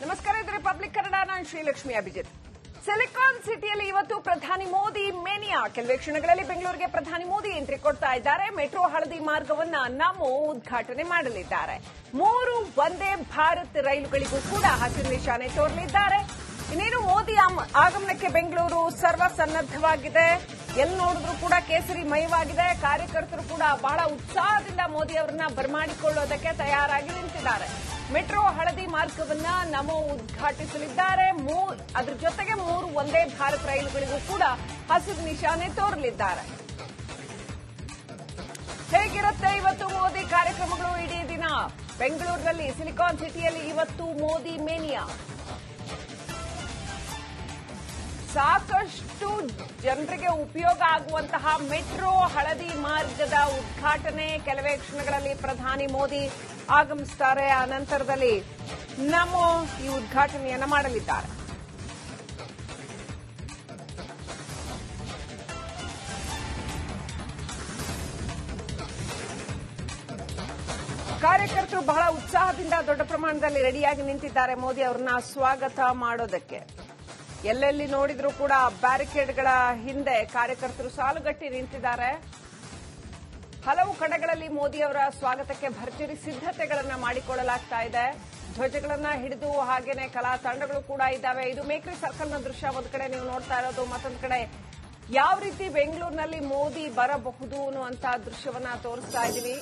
ನಮಸ್ಕಾರ, ಇದು ರಿಪಬ್ಲಿಕ್ ಕನ್ನಡ. ನಾನು ಶ್ರೀಲಕ್ಷ್ಮಿ ಅಭಿಜಿತ್. ಸಿಲಿಕಾನ್ ಸಿಟಿಯಲ್ಲಿ ಇವತ್ತು ಪ್ರಧಾನಿ ಮೋದಿ ಮೇನಿಯಾ. ಕೆಲವೇ ಕ್ಷಣಗಳಲ್ಲಿ ಬೆಂಗಳೂರಿಗೆ ಪ್ರಧಾನಿ ಮೋದಿ ಎಂಟ್ರಿ ಕೊಡ್ತಾ ಇದ್ದಾರೆ. ಮೆಟ್ರೋ ಹಳದಿ ಮಾರ್ಗವನ್ನ ನಮೋ ಉದ್ಘಾಟನೆ ಮಾಡಲಿದ್ದಾರೆ. 3 ವಂದೇ ಭಾರತ್ ರೈಲುಗಳಿಗೂ ಕೂಡ ಹಸಿರು ನಿಶಾನೆ ತೋರಲಿದ್ದಾರೆ. ಇನ್ನೇನು ಮೋದಿ ಆಗಮನಕ್ಕೆ ಬೆಂಗಳೂರು ಸರ್ವಸನ್ನದ್ದವಾಗಿದೆ. ಎಲ್ಲಿ ನೋಡಿದ್ರು ಕೂಡ ಕೇಸರಿ ಮಯವಾಗಿದೆ. ಕಾರ್ಯಕರ್ತರು ಕೂಡ ಬಹಳ ಉತ್ಸಾಹದಿಂದ ಮೋದಿ ಅವರನ್ನ ಬರಮಾಡಿಕೊಳ್ಳೋದಕ್ಕೆ ತಯಾರಾಗಿ ನಿಂತಿದ್ದಾರೆ. ಮೆಟ್ರೋ ಹಳದಿ ಮಾರ್ಗವನ್ನ ನಮೋ ಉದ್ಘಾಟಿಸಲಿದ್ದಾರೆ. ಅದರ ಜೊತೆಗೆ 3 ವಂದೇ ಭಾರತ್ ರೈಲುಗಳಿಗೂ ಕೂಡ ಹಸಿರು ನಿಶಾನೆ ತೋರಲಿದ್ದಾರೆ. ಹೇಗಿರುತ್ತೆ ಇವತ್ತು ಮೋದಿ ಕಾರ್ಯಕ್ರಮಗಳು? ಇಡೀ ದಿನ ಬೆಂಗಳೂರಿನಲ್ಲಿ ಸಿಲಿಕಾನ್ ಸಿಟಿಯಲ್ಲಿ ಇವತ್ತು ಮೋದಿ ಮೇನಿಯಾ. ಸಾಕಷ್ಟು ಜನರಿಗೆ ಉಪಯೋಗ ಆಗುವಂತಹ ಮೆಟ್ರೋ ಹಳದಿ ಮಾರ್ಗದ ಉದ್ಘಾಟನೆ ಕೆಲವೇ ಕ್ಷಣಗಳಲ್ಲಿ ಪ್ರಧಾನಿ ಮೋದಿ ಆಗಮಿಸುತ್ತಾರೆ. ಆ ನಂತರದಲ್ಲಿ ನಮೋ ಈ ಉದ್ಘಾಟನೆಯನ್ನು ಮಾಡಲಿದ್ದಾರೆ. ಕಾರ್ಯಕರ್ತರು ಬಹಳ ಉತ್ಸಾಹದಿಂದ ದೊಡ್ಡ ಪ್ರಮಾಣದಲ್ಲಿ ರೆಡಿಯಾಗಿ ನಿಂತಿದ್ದಾರೆ ಮೋದಿ ಅವರನ್ನ ಸ್ವಾಗತ ಮಾಡೋದಕ್ಕೆ. ಎಲ್ಲೆಲ್ಲಿ ನೋಡಿದ್ರೂ ಕೂಡ ಬ್ಯಾರಿಕೇಡ್ಗಳ ಹಿಂದೆ ಕಾರ್ಯಕರ್ತರು ಸಾಲುಗಟ್ಟಿ ನಿಂತಿದ್ದಾರೆ. ಹಲವು ಕಡೆಗಳಲ್ಲಿ ಮೋದಿ ಅವರ ಸ್ವಾಗತಕ್ಕೆ ಭರ್ಜರಿ ಸಿದ್ದತೆಗಳನ್ನು ಮಾಡಿಕೊಳ್ಳಲಾಗ್ತಾ ಇದೆ. ಧ್ವಜಗಳನ್ನ ಹಿಡಿದು ಹಾಗೇನೆ ಕಲಾ ತಂಡಗಳು ಕೂಡ ಇದ್ದಾವೆ. ಇದು ಮೇಕ್ರಿ ಸರ್ಕಲ್ನ ದೃಶ್ಯ. ಒಂದು ಕಡೆ ನೀವು ನೋಡ್ತಾ ಇರೋದು, ಮತ್ತೊಂದು ಕಡೆ ಯಾವ ರೀತಿ ಬೆಂಗಳೂರಿನಲ್ಲಿ ಮೋದಿ ಬರಬಹುದು ಅನ್ನುವಂತಹ ದೃಶ್ಯವನ್ನ ತೋರಿಸ್ತಾ ಇದ್ದೀವಿ.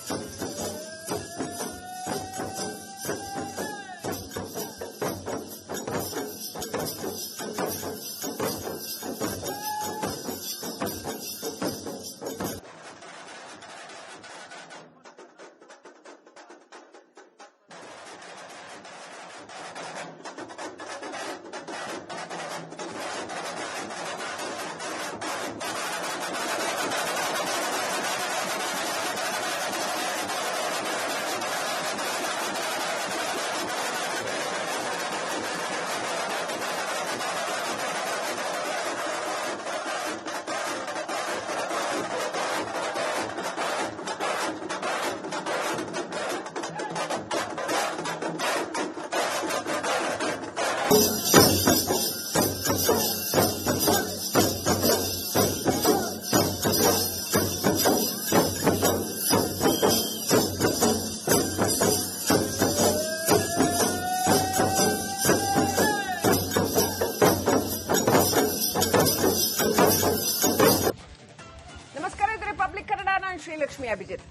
ಶ್ರೀಲಕ್ಷ್ಮಿ ಅಭಿಜಿತ್.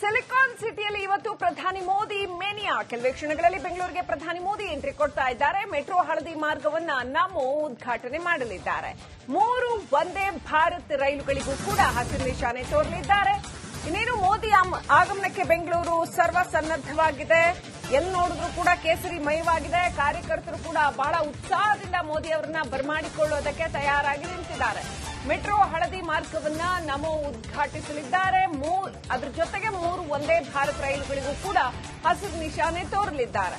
ಸಿಲಿಕಾನ್ ಸಿಟಿಯಲ್ಲಿ ಇವತ್ತು ಪ್ರಧಾನಿ ಮೋದಿ ಮೇನಿಯಾ. ಕೆಲವೇ ಕ್ಷಣಗಳಲ್ಲಿ ಬೆಂಗಳೂರಿಗೆ ಪ್ರಧಾನಿ ಮೋದಿ ಎಂಟ್ರಿ ಕೊಡ್ತಾ ಇದ್ದಾರೆ. ಮೆಟ್ರೋ ಹಳದಿ ಮಾರ್ಗವನ್ನ ನಮೋ ಉದ್ಘಾಟನೆ ಮಾಡಲಿದ್ದಾರೆ. 3 ವಂದೇ ಭಾರತ್ ರೈಲುಗಳಿಗೂ ಕೂಡ ಹಸಿರು ನಿಶಾನೆ ತೋರಲಿದ್ದಾರೆ. ಇನ್ನೇನು ಮೋದಿ ಆಗಮನಕ್ಕೆ ಬೆಂಗಳೂರು ಸರ್ವಸನ್ನದ್ದವಾಗಿದೆ. ಎಲ್ಲಿ ನೋಡಿದ್ರು ಕೂಡ ಕೇಸರಿ ಮಯವಾಗಿದೆ. ಕಾರ್ಯಕರ್ತರು ಕೂಡ ಬಹಳ ಉತ್ಸಾಹದಿಂದ ಮೋದಿ ಅವರನ್ನ ಬರಮಾಡಿಕೊಳ್ಳೋದಕ್ಕೆ ತಯಾರಾಗಿ ನಿಂತಿದ್ದಾರೆ. ಮೆಟ್ರೋ ಹಳದಿ ಮಾರ್ಗವನ್ನ ನಮೋ ಉದ್ಘಾಟಿಸಲಿದ್ದಾರೆ. ಅದರ ಜೊತೆಗೆ 3 ವಂದೇ ಭಾರತ್ ರೈಲುಗಳಿಗೂ ಕೂಡ ಹಸಿರು ನಿಶಾನೆ ತೋರಲಿದ್ದಾರೆ.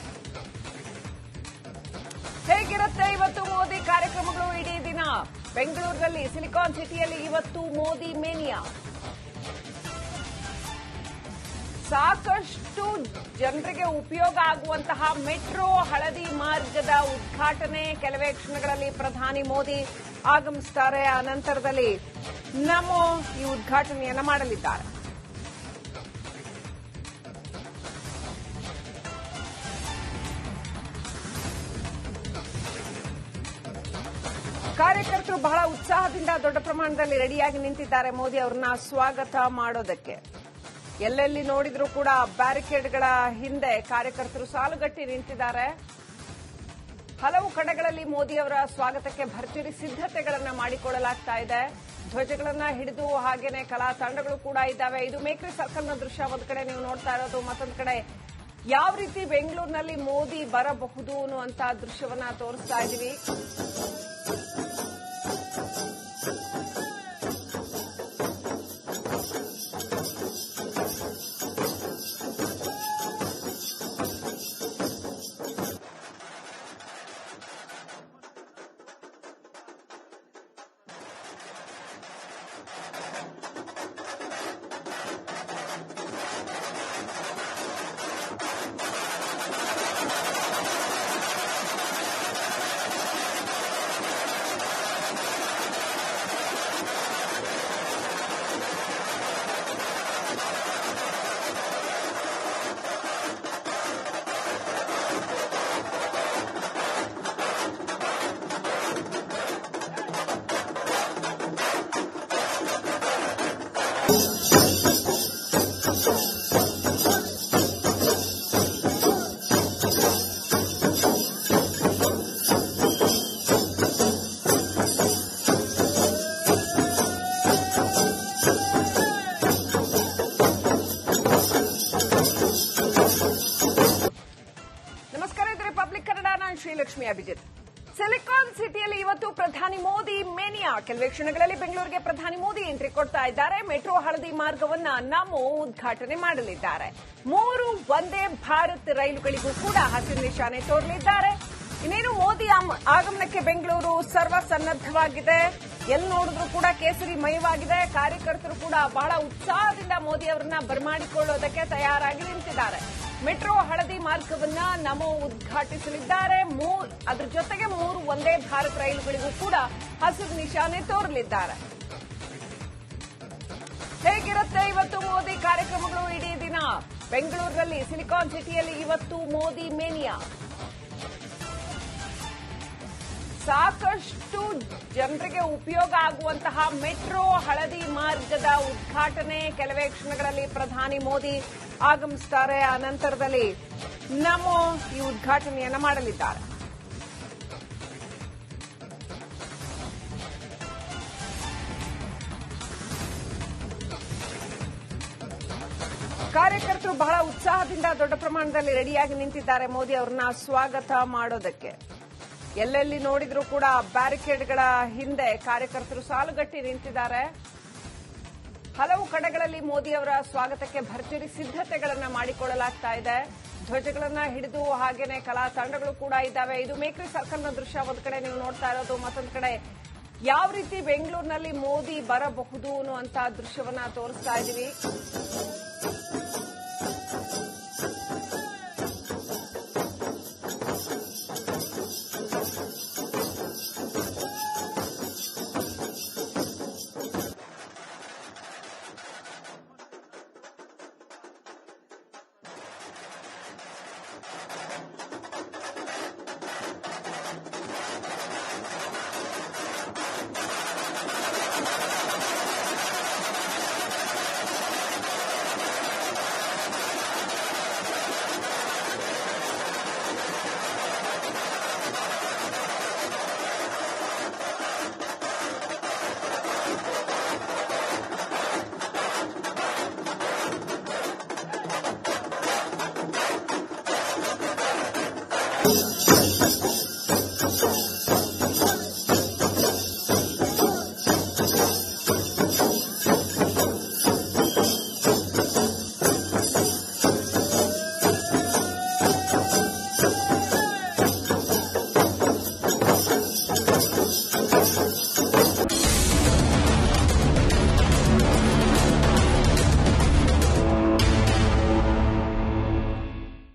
ಹೇಗಿರುತ್ತೆ ಇವತ್ತು ಮೋದಿ ಕಾರ್ಯಕ್ರಮಗಳು? ಇಡೀ ದಿನ ಬೆಂಗಳೂರಿನಲ್ಲಿ ಸಿಲಿಕಾನ್ ಸಿಟಿಯಲ್ಲಿ ಇವತ್ತು ಮೋದಿ ಮೇನಿಯಾ. ಸಾಕಷ್ಟು ಜನರಿಗೆ ಉಪಯೋಗ ಆಗುವಂತಹ ಮೆಟ್ರೋ ಹಳದಿ ಮಾರ್ಗದ ಉದ್ಘಾಟನೆ ಕೆಲವೇ ಕ್ಷಣಗಳಲ್ಲಿ ಪ್ರಧಾನಿ ಮೋದಿ ಆಗಮಿಸುತ್ತಾರೆ. ಆ ನಂತರದಲ್ಲಿ ನಮೋ ಈ ಉದ್ಘಾಟನೆಯನ್ನು ಮಾಡಲಿದ್ದಾರೆ. ಕಾರ್ಯಕರ್ತರು ಬಹಳ ಉತ್ಸಾಹದಿಂದ ದೊಡ್ಡ ಪ್ರಮಾಣದಲ್ಲಿ ರೆಡಿಯಾಗಿ ನಿಂತಿದ್ದಾರೆ ಮೋದಿ ಅವರನ್ನ ಸ್ವಾಗತ ಮಾಡೋದಕ್ಕೆ. ಎಲ್ಲೆಲ್ಲಿ ನೋಡಿದ್ರೂ ಕೂಡ ಬ್ಯಾರಿಕೇಡ್ಗಳ ಹಿಂದೆ ಕಾರ್ಯಕರ್ತರು ಸಾಲುಗಟ್ಟಿ ನಿಂತಿದ್ದಾರೆ. ಹಲವು ಕಡೆಗಳಲ್ಲಿ ಮೋದಿ ಅವರ ಸ್ವಾಗತಕ್ಕೆ ಭರ್ಜರಿ ಸಿದ್ದತೆಗಳನ್ನು ಮಾಡಿಕೊಳ್ಳಲಾಗ್ತಾ ಇದೆ. ಧ್ವಜಗಳನ್ನ ಹಿಡಿದು ಹಾಗೇನೆ ಕಲಾ ತಂಡಗಳು ಕೂಡ ಇದ್ದಾವೆ. ಇದು ಮೇಕ್ರಿ ಸರ್ಕಲ್ನ ದೃಶ್ಯ. ಒಂದು ಕಡೆ ನೀವು ನೋಡ್ತಾ ಇರೋದು, ಮತ್ತೊಂದು ಕಡೆ ಯಾವ ರೀತಿ ಬೆಂಗಳೂರಿನಲ್ಲಿ ಮೋದಿ ಬರಬಹುದು ಅನ್ನುವಂತಹ ದೃಶ್ಯವನ್ನ ತೋರಿಸ್ತಾ ಇದ್ದೀವಿ. ಶ್ರೀಲಕ್ಷ್ಮಿ ಅಭಿಜಿತ್. ಸಿಲಿಕಾನ್ ಸಿಟಿಯಲ್ಲಿ ಇವತ್ತು ಪ್ರಧಾನಿ ಮೋದಿ ಮೇನಿಯಾ. ಕೆಲವೇ ಕ್ಷಣಗಳಲ್ಲಿ ಬೆಂಗಳೂರಿಗೆ ಪ್ರಧಾನಿ ಮೋದಿ ಎಂಟ್ರಿ ಕೊಡ್ತಾ ಇದ್ದಾರೆ. ಮೆಟ್ರೋ ಹಳದಿ ಮಾರ್ಗವನ್ನ ನಮೋ ಉದ್ಘಾಟನೆ ಮಾಡಲಿದ್ದಾರೆ. 3 ವಂದೇ ಭಾರತ್ ರೈಲುಗಳಿಗೂ ಕೂಡ ಹಸಿರು ನಿಶಾನೆ ತೋರಲಿದ್ದಾರೆ. ಇನ್ನೇನು ಮೋದಿ ಆಗಮನಕ್ಕೆ ಬೆಂಗಳೂರು ಸರ್ವ ಸನ್ನದ್ದವಾಗಿದೆ. ಎಲ್ಲಿ ನೋಡಿದ್ರು ಕೂಡ ಕೇಸರಿ ಮಯವಾಗಿದೆ. ಕಾರ್ಯಕರ್ತರು ಕೂಡ ಬಹಳ ಉತ್ಸಾಹದಿಂದ ಮೋದಿ ಅವರನ್ನ ಬರಮಾಡಿಕೊಳ್ಳೋದಕ್ಕೆ ತಯಾರಾಗಿ ನಿಂತಿದ್ದಾರೆ. ಮೆಟ್ರೋ ಹಳದಿ ಮಾರ್ಗವನ್ನ ನಮೋ ಉದ್ಘಾಟಿಸಲಿದ್ದಾರೆ. ಅದರ ಜೊತೆಗೆ 3 ವಂದೇ ಭಾರತ್ ರೈಲುಗಳಿಗೂ ಕೂಡ ಹಸಿರು ನಿಶಾನೆ ತೋರಲಿದ್ದಾರೆ. ಹೇಗಿರುತ್ತೆ ಇವತ್ತು ಮೋದಿ ಕಾರ್ಯಕ್ರಮಗಳು ಇಡೀ ದಿನ ಬೆಂಗಳೂರಿನಲ್ಲಿ ಸಿಲಿಕಾನ್ ಸಿಟಿಯಲ್ಲಿ ಇವತ್ತು ಮೋದಿ ಮೇನಿಯಾ. ಸಾಕಷ್ಟು ಜನರಿಗೆ ಉಪಯೋಗ ಆಗುವಂತಹ ಮೆಟ್ರೋ ಹಳದಿ ಮಾರ್ಗದ ಉದ್ಘಾಟನೆ ಕೆಲವೇ ಕ್ಷಣಗಳಲ್ಲಿ ಪ್ರಧಾನಿ ಮೋದಿ ಆಗಮಿಸುತ್ತಾರೆ. ಆ ನಂತರದಲ್ಲಿ ನಮೋ ಈ ಉದ್ಘಾಟನೆಯನ್ನು ಮಾಡಲಿದ್ದಾರೆ. ಕಾರ್ಯಕರ್ತರು ಬಹಳ ಉತ್ಸಾಹದಿಂದ ದೊಡ್ಡ ಪ್ರಮಾಣದಲ್ಲಿ ರೆಡಿಯಾಗಿ ನಿಂತಿದ್ದಾರೆ ಮೋದಿ ಅವರನ್ನ ಸ್ವಾಗತ ಮಾಡೋದಕ್ಕೆ. ಎಲ್ಲೆಲ್ಲಿ ನೋಡಿದ್ರೂ ಕೂಡ ಬ್ಯಾರಿಕೇಡ್ಗಳ ಹಿಂದೆ ಕಾರ್ಯಕರ್ತರು ಸಾಲುಗಟ್ಟಿ ನಿಂತಿದ್ದಾರೆ. ಹಲವು ಕಡೆಗಳಲ್ಲಿ ಮೋದಿ ಅವರ ಸ್ವಾಗತಕ್ಕೆ ಭರ್ಜರಿ ಸಿದ್ದತೆಗಳನ್ನು ಮಾಡಿಕೊಳ್ಳಲಾಗ್ತಾ ಇದೆ. ಧ್ವಜಗಳನ್ನ ಹಿಡಿದು ಹಾಗೇನೆ ಕಲಾ ತಂಡಗಳು ಕೂಡ ಇದ್ದಾವೆ. ಇದು ಮೇಕ್ರಿ ಸರ್ಕಲ್ನ ದೃಶ್ಯ ಒಂದು ಕಡೆ ನೀವು ನೋಡ್ತಾ ಇರೋದು, ಮತ್ತೊಂದು ಕಡೆ ಯಾವ ರೀತಿ ಬೆಂಗಳೂರಿನಲ್ಲಿ ಮೋದಿ ಬರಬಹುದು ಅನ್ನುವಂತಹ ದೃಶ್ಯವನ್ನ ತೋರಿಸ್ತಾ ಇದ್ದೀವಿ.